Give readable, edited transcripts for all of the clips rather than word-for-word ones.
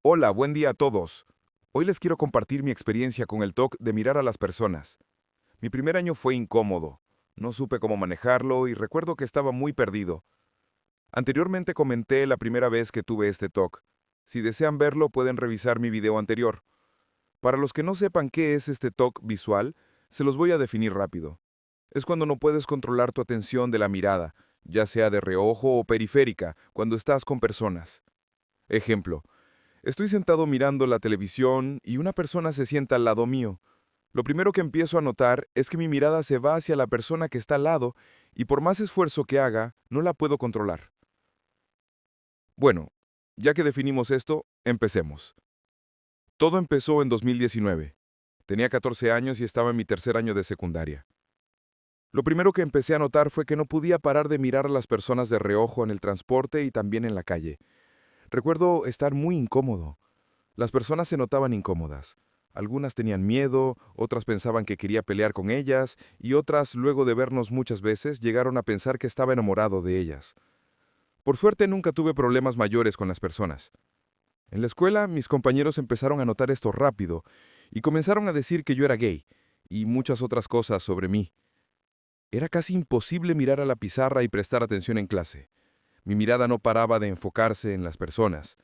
Hola, buen día a todos. Hoy les quiero compartir mi experiencia con el TOC de mirar a las personas. Mi primer año fue incómodo. No supe cómo manejarlo y recuerdo que estaba muy perdido. Anteriormente comenté la primera vez que tuve este TOC. Si desean verlo, pueden revisar mi video anterior. Para los que no sepan qué es este TOC visual, se los voy a definir rápido. Es cuando no puedes controlar tu atención de la mirada, ya sea de reojo o periférica, cuando estás con personas. Ejemplo. Estoy sentado mirando la televisión y una persona se sienta al lado mío. Lo primero que empiezo a notar es que mi mirada se va hacia la persona que está al lado y por más esfuerzo que haga, no la puedo controlar. Bueno, ya que definimos esto, empecemos. Todo empezó en 2019. Tenía 14 años y estaba en mi tercer año de secundaria. Lo primero que empecé a notar fue que no podía parar de mirar a las personas de reojo en el transporte y también en la calle. Recuerdo estar muy incómodo. Las personas se notaban incómodas. Algunas tenían miedo, otras pensaban que quería pelear con ellas, y otras, luego de vernos muchas veces, llegaron a pensar que estaba enamorado de ellas. Por suerte nunca tuve problemas mayores con las personas. En la escuela, mis compañeros empezaron a notar esto rápido, y comenzaron a decir que yo era gay, y muchas otras cosas sobre mí. Era casi imposible mirar a la pizarra y prestar atención en clase. Mi mirada no paraba de enfocarse en las personas.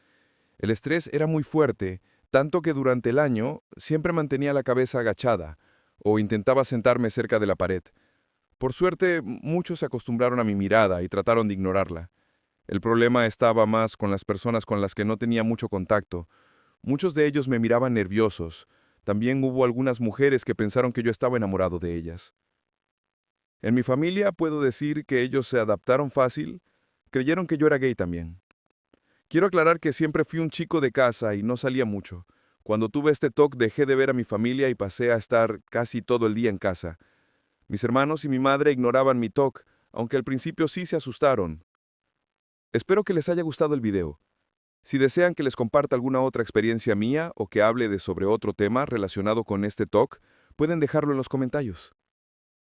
El estrés era muy fuerte, tanto que durante el año siempre mantenía la cabeza agachada o intentaba sentarme cerca de la pared. Por suerte, muchos se acostumbraron a mi mirada y trataron de ignorarla. El problema estaba más con las personas con las que no tenía mucho contacto. Muchos de ellos me miraban nerviosos. También hubo algunas mujeres que pensaron que yo estaba enamorado de ellas. En mi familia puedo decir que ellos se adaptaron fácil, creyeron que yo era gay también. Quiero aclarar que siempre fui un chico de casa y no salía mucho. Cuando tuve este TOC dejé de ver a mi familia y pasé a estar casi todo el día en casa. Mis hermanos y mi madre ignoraban mi TOC, aunque al principio sí se asustaron. Espero que les haya gustado el video. Si desean que les comparta alguna otra experiencia mía o que hable de sobre otro tema relacionado con este TOC, pueden dejarlo en los comentarios.